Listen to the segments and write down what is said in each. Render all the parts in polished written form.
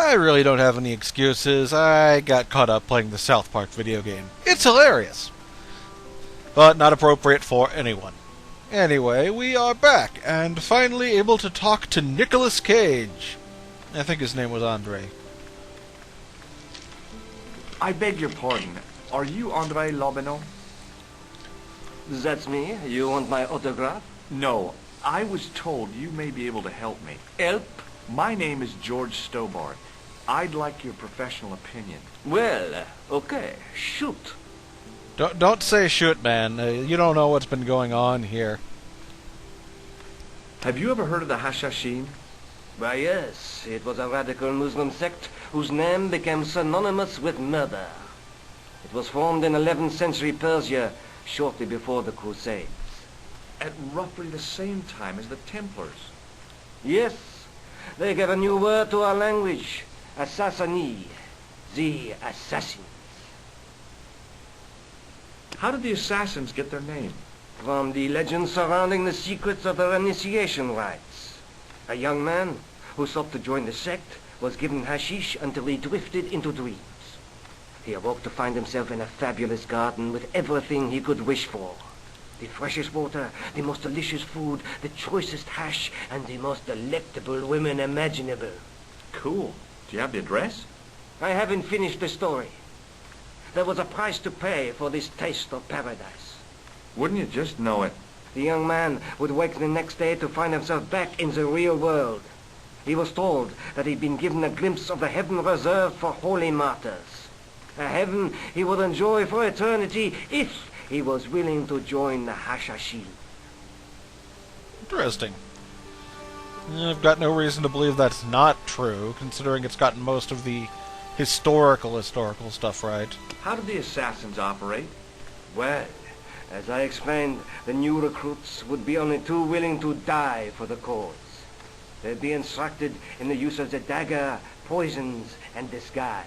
I really don't have any excuses. I got caught up playing the South Park video game. It's hilarious, but not appropriate for anyone. Anyway, we are back, and finally able to talk to Nicolas Cage. I think his name was Andre. I beg your pardon. Are you Andre Lobineau? That's me. You want my autograph? No. I was told you may be able to help me. Help? My name is George Stobart. I'd like your professional opinion. Well, okay. Shoot. Don't say shoot, man. You don't know what's been going on here. Have you ever heard of the Hashashin? Why, yes. It was a radical Muslim sect whose name became synonymous with murder. It was formed in 11th century Persia, shortly before the Crusades. At roughly the same time as the Templars. Yes. They gave a new word to our language. Assassini. The assassins. How did the assassins get their name? From the legends surrounding the secrets of their initiation rites. A young man who sought to join the sect was given hashish until he drifted into dreams. He awoke to find himself in a fabulous garden with everything he could wish for. The freshest water, the most delicious food, the choicest hash, and the most delectable women imaginable. Cool. Do you have the address? I haven't finished the story. There was a price to pay for this taste of paradise. Wouldn't you just know it? The young man would wake the next day to find himself back in the real world. He was told that he'd been given a glimpse of the heaven reserved for holy martyrs. A heaven he would enjoy for eternity if he was willing to join the Hashashin. Interesting. I've got no reason to believe that's not true, considering it's gotten most of the historical stuff right. How did the assassins operate? Well, as I explained, the new recruits would be only too willing to die for the cause. They'd be instructed in the use of the dagger, poisons, and disguise.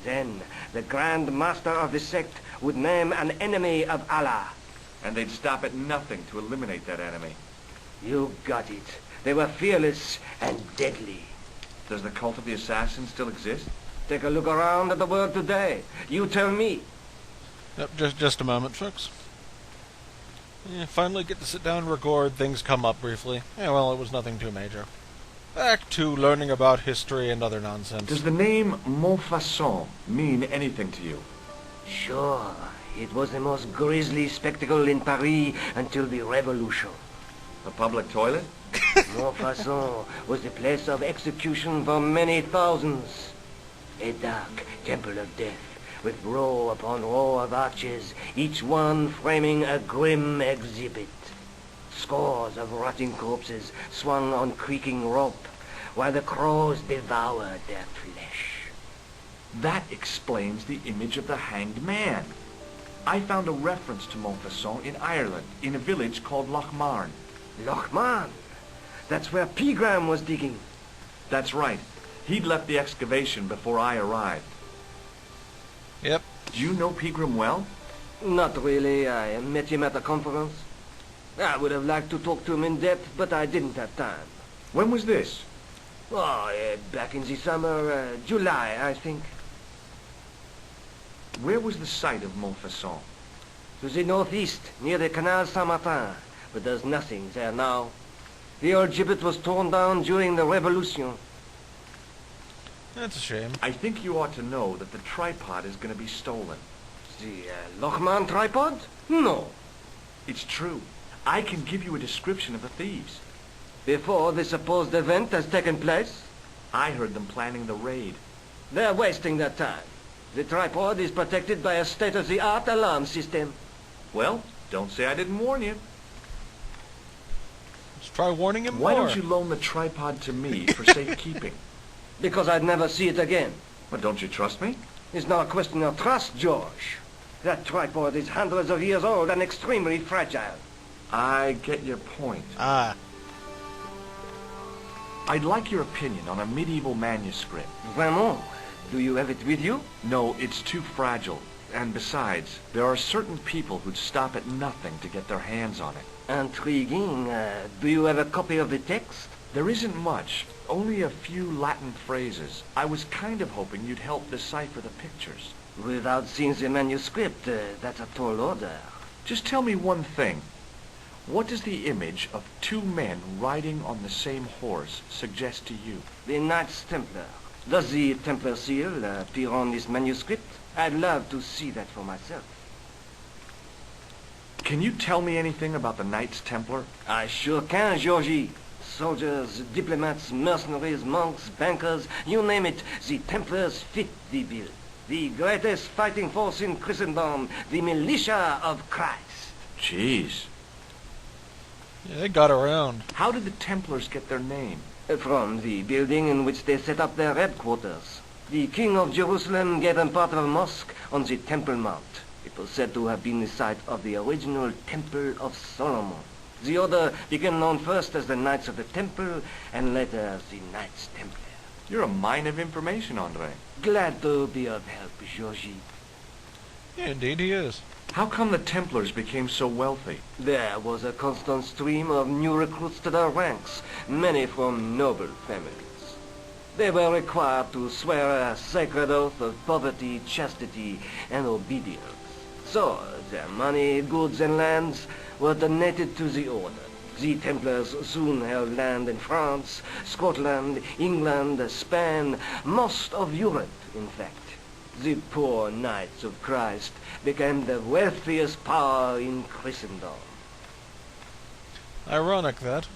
Then, the Grand Master of the sect would name an enemy of Allah. And they'd stop at nothing to eliminate that enemy. You got it. They were fearless and deadly. Does the cult of the assassins still exist? Take a look around at the world today. You tell me. Yep, just a moment, folks. Finally get to sit down and record. Things come up briefly. Yeah, well, it was nothing too major. Back to learning about history and other nonsense. Does the name Montfaucon mean anything to you? Sure. It was the most grisly spectacle in Paris until the Revolution. A public toilet? Montfaucon was the place of execution for many thousands. A dark temple of death, with row upon row of arches, each one framing a grim exhibit. Scores of rotting corpses swung on creaking rope, while the crows devoured their flesh. That explains the image of the hanged man. I found a reference to Montfaucon in Ireland, in a village called Lochmarn. Lochmarn? That's where Pegram was digging. That's right. He'd left the excavation before I arrived. Yep. Do you know Pegram well? Not really. I met him at a conference. I would have liked to talk to him in depth, but I didn't have time. When was this? Oh, back in the summer, July, I think. Where was the site of Montfaucon? To the northeast, near the Canal Saint-Martin, but there's nothing there now. The old gibbet was torn down during the Revolution. That's a shame. I think you ought to know that the tripod is going to be stolen. The Lochmarn tripod? No. It's true. I can give you a description of the thieves. Before the supposed event has taken place? I heard them planning the raid. They're wasting their time. The tripod is protected by a state-of-the-art alarm system. Well, don't say I didn't warn you. Let's try warning him Why more. don't you loan the tripod to me for safekeeping? Because I'd never see it again. But don't you trust me? It's not a question of trust, George. That tripod is hundreds of years old and extremely fragile. I get your point. Ah. I'd like your opinion on a medieval manuscript. Vraiment? Do you have it with you? No, it's too fragile. And besides, there are certain people who'd stop at nothing to get their hands on it. Intriguing. Do you have a copy of the text? There isn't much. Only a few Latin phrases. I was kind of hoping you'd help decipher the pictures. Without seeing the manuscript, that's a tall order. Just tell me one thing. What does the image of two men riding on the same horse suggest to you? The Knights Templar. Does the Templar seal appear on this manuscript? I'd love to see that for myself. Can you tell me anything about the Knights Templar? I sure can, Georgie. Soldiers, diplomats, mercenaries, monks, bankers, you name it, the Templars fit the bill. The greatest fighting force in Christendom, the militia of Christ. Jeez. Yeah, they got around. How did the Templars get their name? From the building in which they set up their headquarters. The King of Jerusalem gave them part of a mosque on the Temple Mount. It was said to have been the site of the original Temple of Solomon. The order became known first as the Knights of the Temple, and later as the Knights Templar. You're a mine of information, Andre. Glad to be of help, Georgie. Yeah, indeed he is. How come the Templars became so wealthy? There was a constant stream of new recruits to their ranks, many from noble families. They were required to swear a sacred oath of poverty, chastity, and obedience. So, their money, goods, and lands were donated to the order. The Templars soon held land in France, Scotland, England, Spain, most of Europe, in fact. The poor Knights of Christ became the wealthiest power in Christendom. Ironic, that.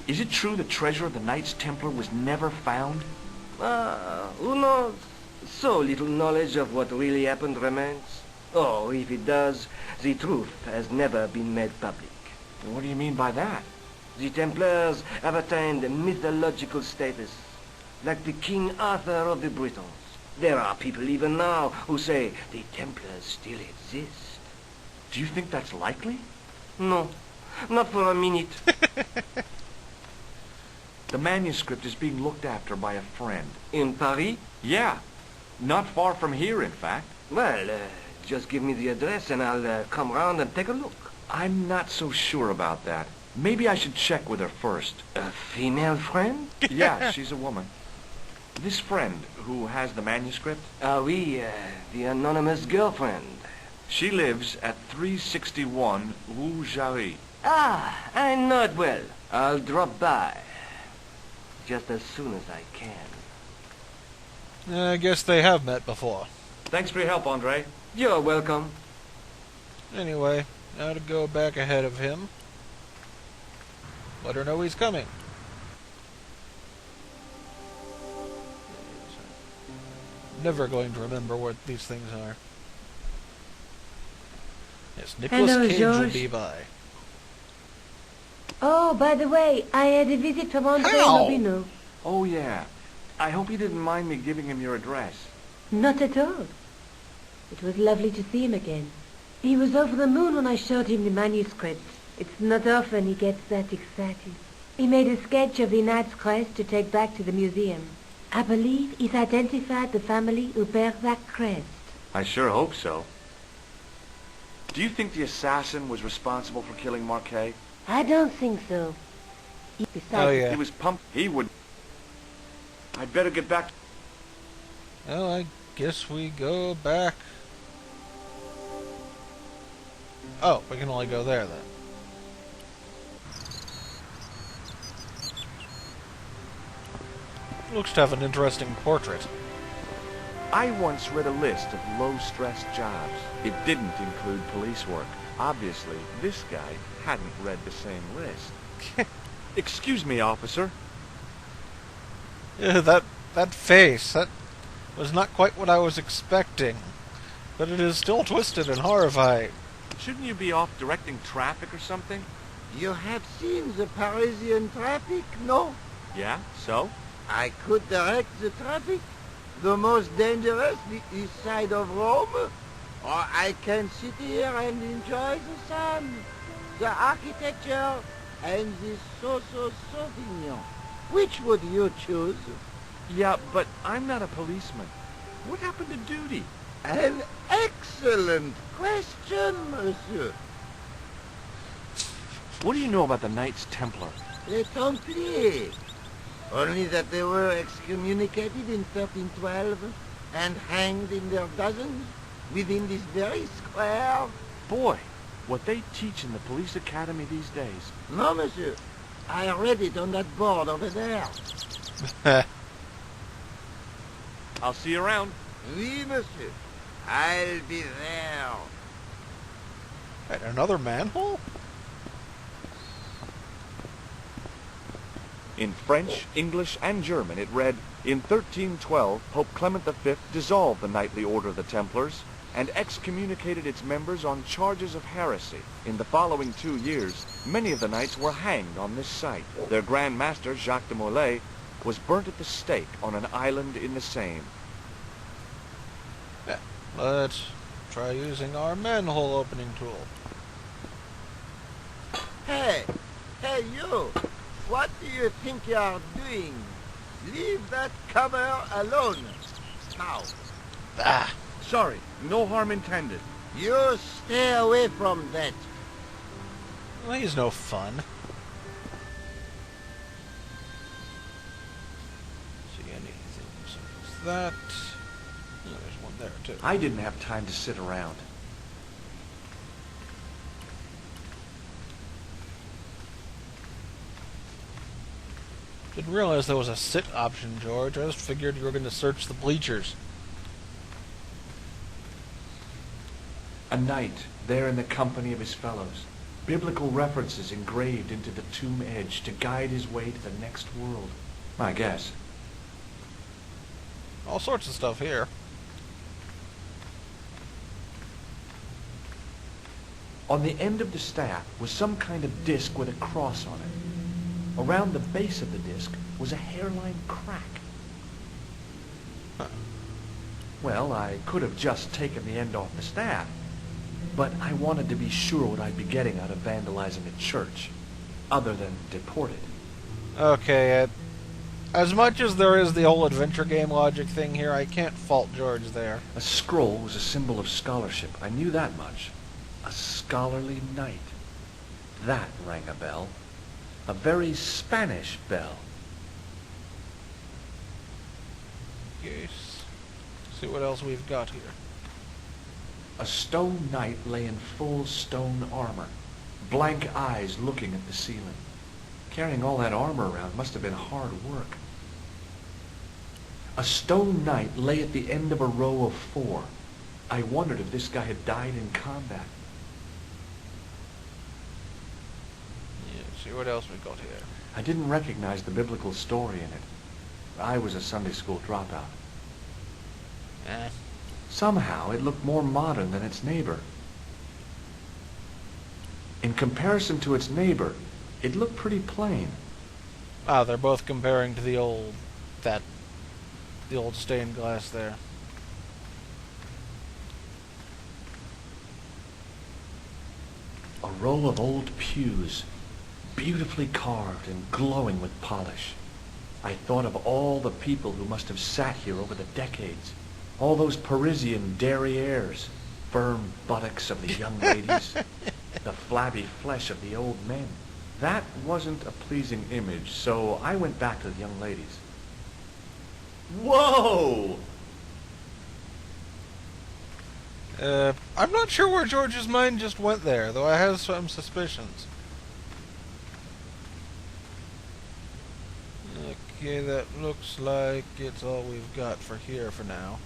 Is it true the treasure of the Knights Templar was never found? Who knows? So little knowledge of what really happened remains. Or, if it does, the truth has never been made public. What do you mean by that? The Templars have attained mythological status, like the King Arthur of the Britons. There are people even now who say the Templars still exist. Do you think that's likely? No, not for a minute. The manuscript is being looked after by a friend. In Paris? Yeah, not far from here, in fact. Well, just give me the address and I'll come round and take a look. I'm not so sure about that. Maybe I should check with her first. A female friend? Yeah, she's a woman. This friend who has the manuscript? Oui, the anonymous girlfriend. She lives at 361 Rue Jarry. Ah, I know it well. I'll drop by. Just as soon as I can. I guess they have met before. Thanks for your help, Andre. You're welcome. Anyway, now to go back ahead of him. Let her know he's coming. Never going to remember what these things are. Yes, Nicolas Hello, Cage will George. be by. Oh, by the way, I had a visit from Andre How? Lobino. Oh, yeah. I hope you didn't mind me giving him your address. Not at all. It was lovely to see him again. He was over the moon when I showed him the manuscript. It's not often he gets that excited. He made a sketch of the Knight's crest to take back to the museum. I believe he's identified the family who bear that crest. I sure hope so. Do you think the assassin was responsible for killing Marquet? I don't think so. Besides, Oh, yeah. He was pumped. He would... I'd better get back. Well, I guess we go back. Oh, we can only go there then. Looks to have an interesting portrait. I once read a list of low-stress jobs. It didn't include police work. Obviously, this guy hadn't read the same list. Excuse me, officer. Yeah, that face, that was not quite what I was expecting. But it is still twisted and horrifying. Shouldn't you be off directing traffic or something? You have seen the Parisian traffic, no? Yeah, so? I could direct the traffic. The most dangerous, the east side of Rome. Or I can sit here and enjoy the sun, the architecture, and the so-so Sauvignon. Which would you choose? Yeah, but I'm not a policeman. What happened to duty? An excellent question, monsieur. What do you know about the Knights Templar? Les Templiers. Only that they were excommunicated in 1312 and hanged in their dozens within this very square. Boy, what they teach in the police academy these days. No, monsieur. I read it on that board over there. I'll see you around. Oui, monsieur. I'll be there. Wait, another manhole? In French, English, and German it read, "In 1312, Pope Clement V dissolved the Knightly Order of the Templars and excommunicated its members on charges of heresy. In the following 2 years, many of the knights were hanged on this site. Their Grand Master, Jacques de Molay, was burnt at the stake on an island in the Seine." Yeah, let's try using our manhole opening tool. Hey, you. What do you think you are doing? Leave that cover alone. Now, Ah, Sorry, no harm intended. you stay away from that. well, he's no fun. See anything besides that? Oh, there's one there too. I didn't have time to sit around. Didn't realize there was a sit option, George. I just figured you were going to search the bleachers. A knight, there in the company of his fellows. Biblical references engraved into the tomb edge to guide his way to the next world. I guess. All sorts of stuff here. On the end of the staff was some kind of disc with a cross on it. Around the base of the disc was a hairline crack. Huh. Well, I could have just taken the end off the staff, but I wanted to be sure what I'd be getting out of vandalizing a church, other than deported. Okay, as much as there is the whole adventure game logic thing here, I can't fault George there. A scroll was a symbol of scholarship. I knew that much. A scholarly knight. That rang a bell. A very Spanish bell. Yes. See what else we've got here. A stone knight lay in full stone armor, blank eyes looking at the ceiling. Carrying all that armor around must have been hard work. A stone knight lay at the end of a row of 4. I wondered if this guy had died in combat. Yeah, see what else we got here. I didn't recognize the biblical story in it. I was a Sunday school dropout. Somehow it looked more modern than its neighbor. In comparison to its neighbor, it looked pretty plain. Ah, they're both comparing to the old stained glass there. A row of old pews, beautifully carved and glowing with polish. I thought of all the people who must have sat here over the decades. All those Parisian derrieres, firm buttocks of the young ladies, the flabby flesh of the old men. That wasn't a pleasing image, so I went back to the young ladies. Whoa! I'm not sure where George's mind just went there, though I have some suspicions. Okay, that looks like it's all we've got for here for now.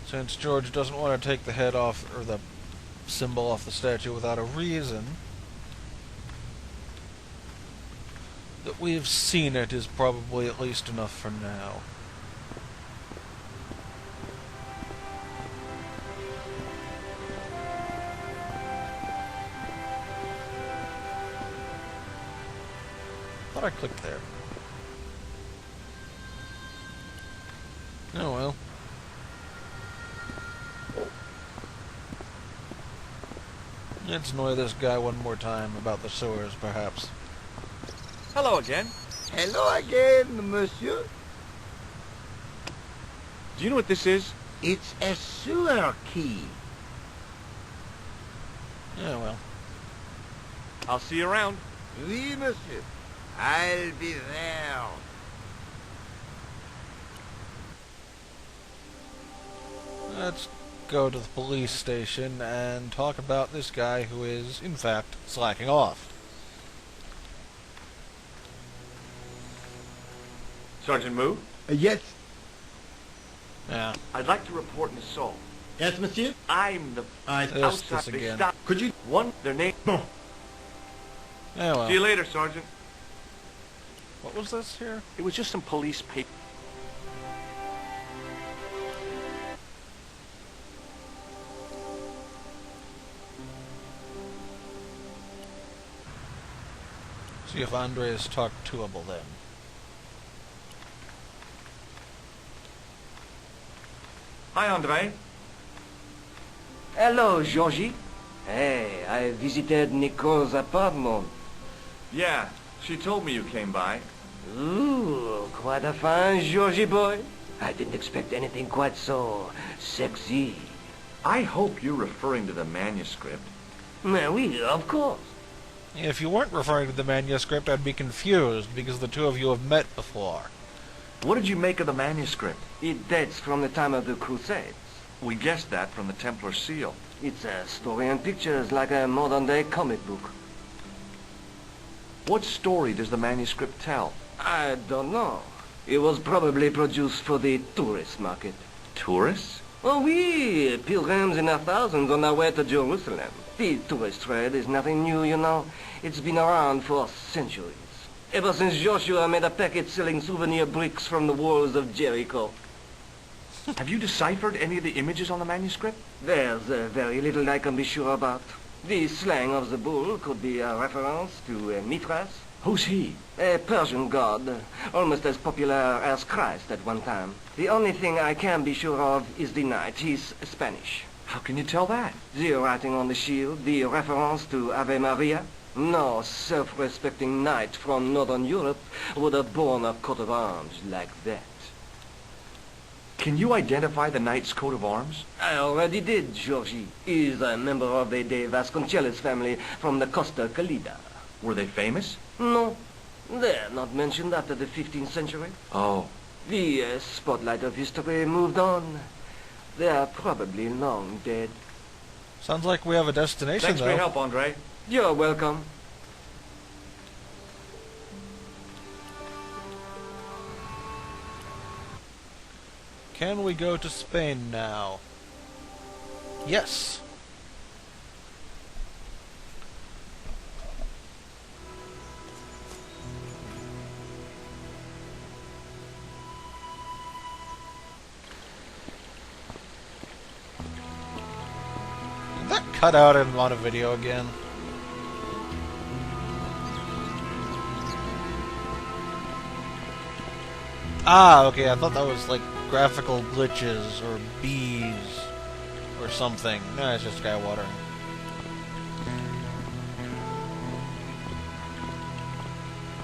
Since George doesn't want to take the head off, or the symbol off the statue without a reason, that we've seen it is probably at least enough for now. Thought I clicked there. Oh well. Let's annoy this guy one more time about the sewers, perhaps. Hello again. Hello again, monsieur. Do you know what this is? It's a sewer key. Yeah, well. I'll see you around. Oui, monsieur. I'll be there. Let's go to the police station and talk about this guy who is, in fact, slacking off. Sergeant Moo, Yes. Yeah. I'd like to report an assault. Yes, monsieur? I'm the This outside. They again. stopped. Could you... One, their name. Yeah, well. See you later, Sergeant. What was this here? It was just some police paper. See if Andre is talked toable then. Hi, Andre. Hello, Georgie. Hey, I visited Nicole's apartment. Yeah, she told me you came by. Ooh, quite a fine Georgie boy. I didn't expect anything quite so sexy. I hope you're referring to the manuscript. Oui, of course. If you weren't referring to the manuscript, I'd be confused, because the two of you have met before. What did you make of the manuscript? It dates from the time of the Crusades. We guessed that from the Templar seal. It's a story and pictures like a modern-day comic book. What story does the manuscript tell? I don't know. It was probably produced for the tourist market. Tourists? Oh, oui, pilgrims in their thousands on their way to Jerusalem. The tourist trade is nothing new, you know. It's been around for centuries. Ever since Joshua made a packet selling souvenir bricks from the walls of Jericho. Have you deciphered any of the images on the manuscript? There's very little I can be sure about. The slang of the bull could be a reference to Mithras, Who's he? a Persian god, almost as popular as Christ at one time. The only thing I can be sure of is the knight. He's Spanish. How can you tell that? The writing on the shield, the reference to Ave Maria. No self-respecting knight from Northern Europe would have borne a coat of arms like that. Can you identify the knight's coat of arms? I already did, Georgie. He's a member of the De Vasconcelos family from the Costa Calida. Were they famous? No, they're not mentioned after the 15th century. Oh. The spotlight of history moved on. They're probably long dead. Sounds like we have a destination, Thanks though. for your help, Andre. You're welcome. Can we go to Spain now? Yes. Did that cut out on a video again? Ah, okay, I thought that was like graphical glitches or bees or something. No, it's just guy watering.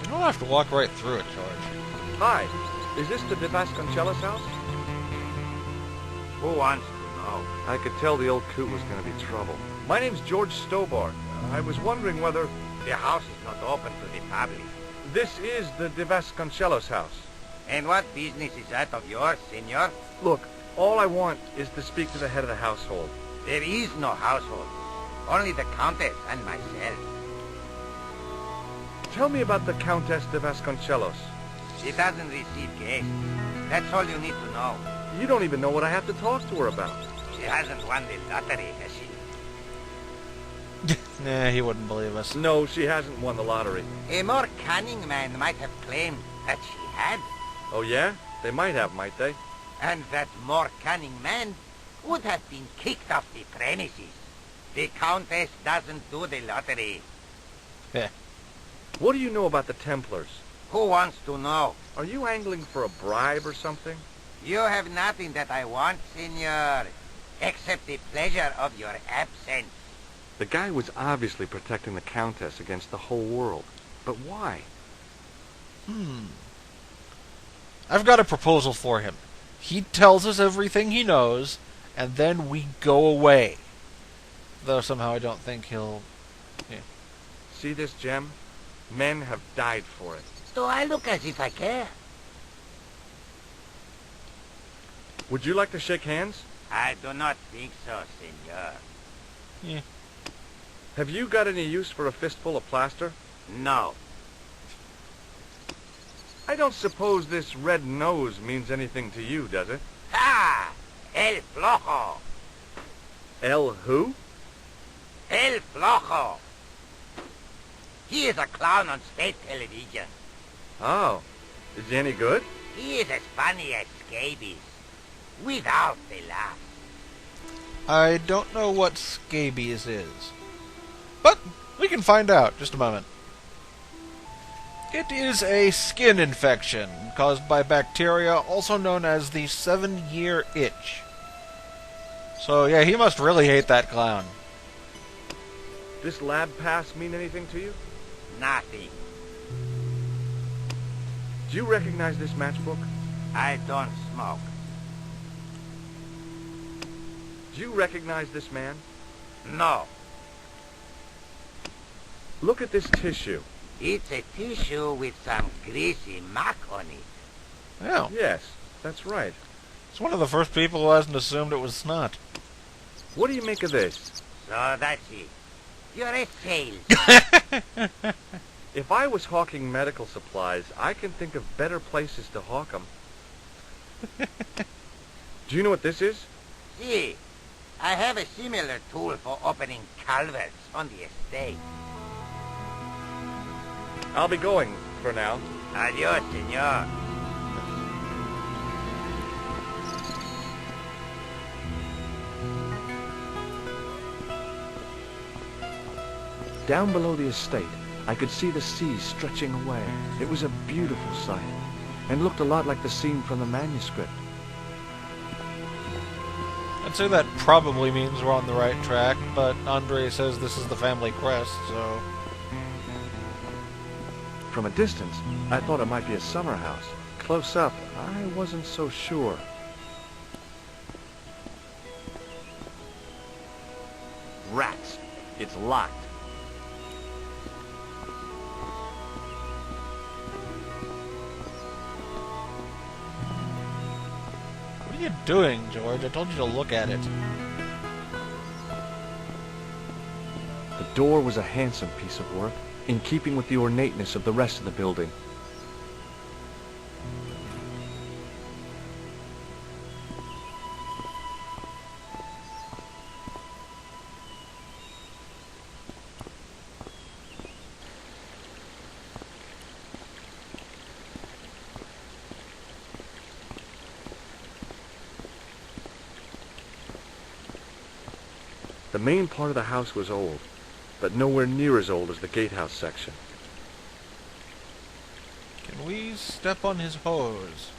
You don't have to walk right through it, George. Hi. Is this the De Vasconcelos house? Who wants to know? I could tell the old coot was going to be trouble. My name's George Stobart. I was wondering whether... The house is not open to the public. This is the De Vasconcelos house. And what business is that of yours, senor? Look, all I want is to speak to the head of the household. There is no household. Only the Countess and myself. Tell me about the Countess de Vasconcelos. She doesn't receive guests. That's all you need to know. You don't even know what I have to talk to her about. She hasn't won the lottery, has she? Nah, he wouldn't believe us. No, she hasn't won the lottery. A more cunning man might have claimed that she had. Oh, yeah? They might have, might they? And that more cunning man would have been kicked off the premises. The Countess doesn't do the lottery. Heh. What do you know about the Templars? Who wants to know? Are you angling for a bribe or something? You have nothing that I want, senor, except the pleasure of your absence. The guy was obviously protecting the Countess against the whole world. But why? I've got a proposal for him. He tells us everything he knows, and then we go away. Though somehow I don't think he'll... Yeah. See this gem? Men have died for it. Do I look as if I care? Would you like to shake hands? I do not think so, senor. Yeah. Have you got any use for a fistful of plaster? No. I don't suppose this red nose means anything to you, does it? Ha! El flojo! El who? El flojo! He is a clown on state television. Oh. Is he any good? He is as funny as scabies. Without the laugh. I don't know what scabies is. But we can find out. Just a moment. It is a skin infection caused by bacteria, also known as the 7-year itch. So yeah, he must really hate that clown. This lab pass mean anything to you? Nothing. Do you recognize this matchbook? I don't smoke. Do you recognize this man? No. Look at this tissue. It's a tissue with some greasy muck on it. Yeah, Yes, that's right. it's one of the first people who hasn't assumed it was snot. What do you make of this? So that's it. You're a sales. If I was hawking medical supplies, I can think of better places to hawk them. Do you know what this is? See, I have a similar tool for opening culverts on the estate. I'll be going for now. Adios, senor. Down below the estate, I could see the sea stretching away. It was a beautiful sight, and looked a lot like the scene from the manuscript. I'd say that probably means we're on the right track, but Andre says this is the family crest, so... From a distance, I thought it might be a summer house. Close up, I wasn't so sure. Rats! It's locked. What are you doing, George? I told you to look at it. The door was a handsome piece of work, in keeping with the ornateness of the rest of the building. The main part of the house was old, but nowhere near as old as the gatehouse section. Can we step on his hose?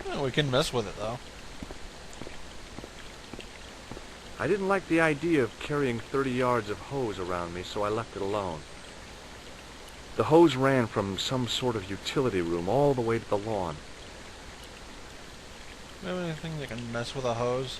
Well, we can mess with it, though. I didn't like the idea of carrying 30 yards of hose around me, so I left it alone. The hose ran from some sort of utility room all the way to the lawn. Do you have anything that can mess with a hose?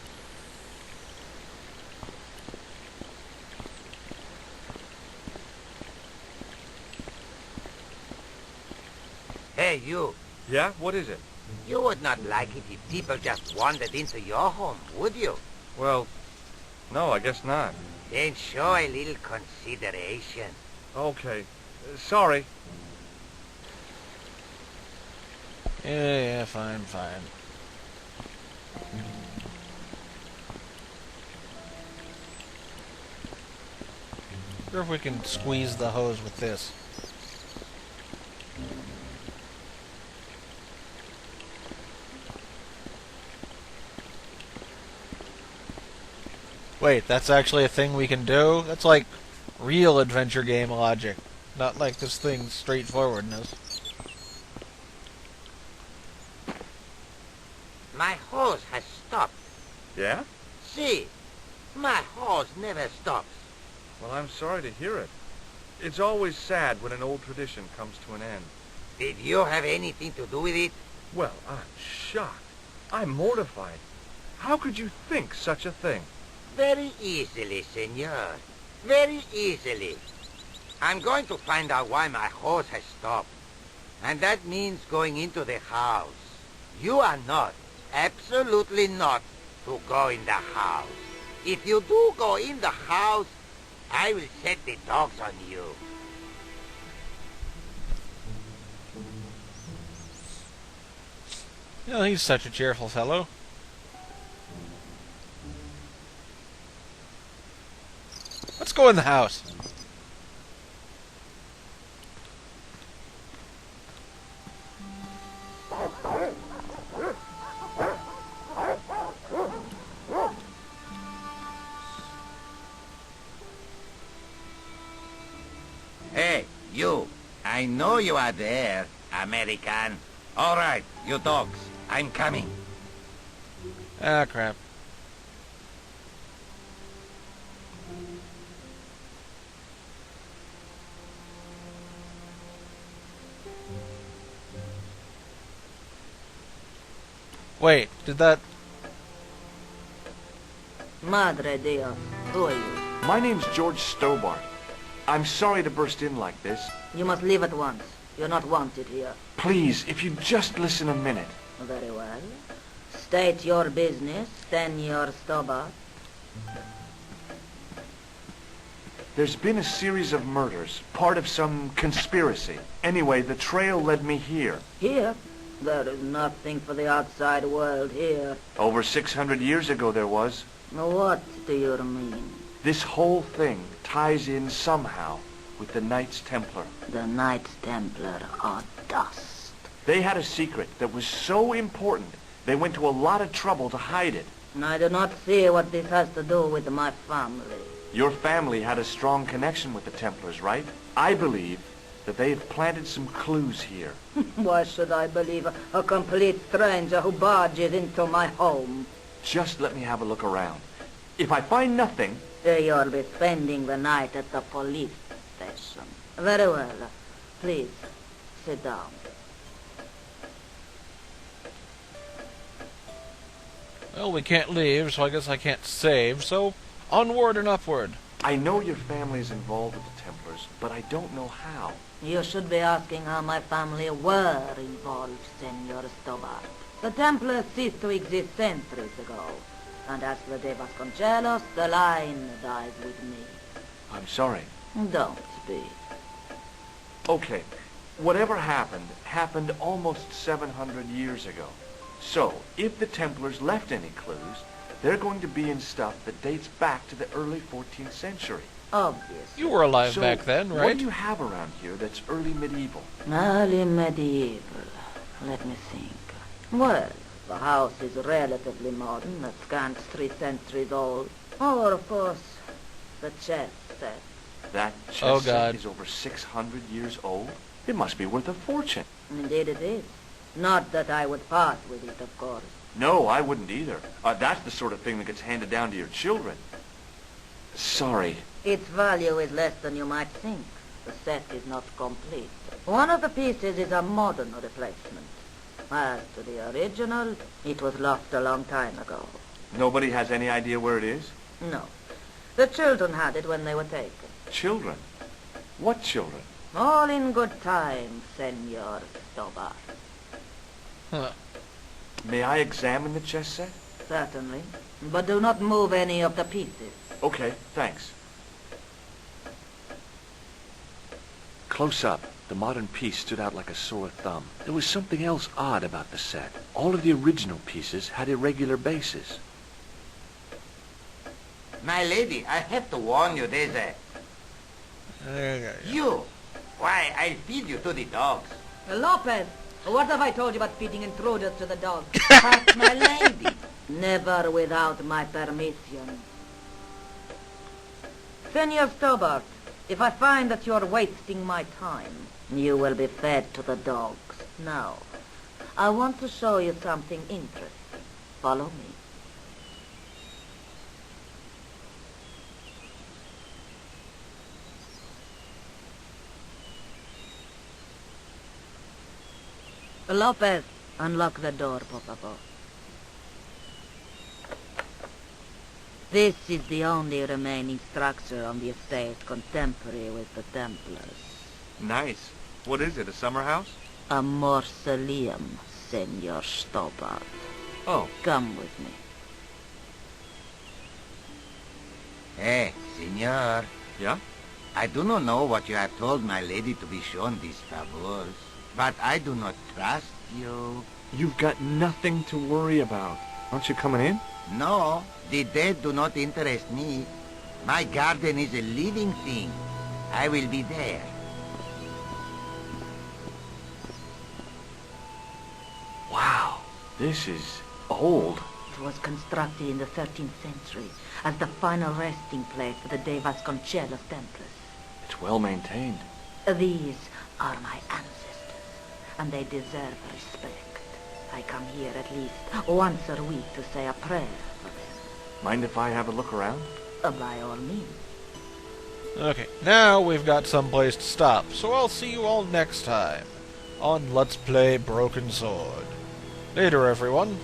Hey, you. Yeah? What is it? You would not like it if people just wandered into your home, would you? Well, no, I guess not. Then show a little consideration. Okay. Sorry. Yeah, fine, fine. Wonder if we can squeeze the hose with this. Wait, that's actually a thing we can do? That's like real adventure game logic. Not like this thing's straightforwardness. My hose has stopped. Yeah? See, my hose never stops. Well, I'm sorry to hear it. It's always sad when an old tradition comes to an end. Did you have anything to do with it? Well, I'm shocked. I'm mortified. How could you think such a thing? Very easily, senor. Very easily. I'm going to find out why my horse has stopped. And that means going into the house. You are not, absolutely not, to go in the house. If you do go in the house, I will set the dogs on you. Oh, he's such a cheerful fellow. Let's go in the house. Hey, you. I know you are there, American. All right, you dogs. I'm coming. Ah, crap. Wait, did that... Madre Dios, who are you? My name's George Stobart. I'm sorry to burst in like this. You must leave at once. You're not wanted here. Please, if you just listen a minute. Very well. State your business, Senor Stobart. There's been a series of murders, part of some conspiracy. Anyway, the trail led me here. Here? There is nothing for the outside world here. Over 600 years ago there was. What do you mean? This whole thing ties in somehow with the Knights Templar. The Knights Templar are dust. They had a secret that was so important, they went to a lot of trouble to hide it. I do not see what this has to do with my family. Your family had a strong connection with the Templars, right? I believe that they have planted some clues here. Why should I believe a complete stranger who barges into my home? Just let me have a look around. If I find nothing... You'll be spending the night at the police station. Very well. Please, sit down. Well, we can't leave, so I guess I can't save, so onward and upward. I know your family's involved with the Templars, but I don't know how. You should be asking how my family were involved, Senor Stobart. The Templars ceased to exist centuries ago. And as for De Vasconcelos, the line dies with me. I'm sorry. Don't be. Okay, whatever happened almost 700 years ago. So, if the Templars left any clues, they're going to be in stuff that dates back to the early 14th century. Obviously. You were alive So, back then, what right? do you have around here that's early medieval? Early medieval. Let me think. Well, the house is relatively modern, a scant 3 centuries old. Or, of course, the chess set. That chess Oh, set God. is over 600 years old? It must be worth a fortune. Indeed it is. Not that I would part with it, of course. No, I wouldn't either. That's the sort of thing that gets handed down to your children. Sorry. Its value is less than you might think. The set is not complete. One of the pieces is a modern replacement. As to the original, it was lost a long time ago. Nobody has any idea where it is? No. The children had it when they were taken. Children? What children? All in good time, Senor Stobart. Huh. May I examine the chess set? Certainly. But do not move any of the pieces. Okay, thanks. Close up, the modern piece stood out like a sore thumb. There was something else odd about the set. All of the original pieces had irregular bases. My lady, I have to warn you, there's a... Okay. You! Why, I'll feed you to the dogs. Lopez, what have I told you about feeding intruders to the dogs? But, my lady... Never without my permission. Senor Stobart, if I find that you're wasting my time, you will be fed to the dogs. Now, I want to show you something interesting. Follow me. Lopez, unlock the door, por favor. This is the only remaining structure on the estate contemporary with the Templars. Nice. What is it, a summer house? A mausoleum, Senor Stobbart. Oh, Come with me. Hey, senor. yeah? I do not know what you have told my lady to be shown these favors, but I do not trust you. You've got nothing to worry about. Aren't you coming in? No, the dead do not interest me. My garden is a living thing. I will be there. Wow, this is old. It was constructed in the 13th century as the final resting place for the De Vasconcelos Templars. It's well maintained. These are my ancestors, and they deserve respect. I come here at least once a week to say a prayer for them. Mind if I have a look around? By all means. Okay, now we've got someplace to stop, so I'll see you all next time on Let's Play Broken Sword. Later, everyone.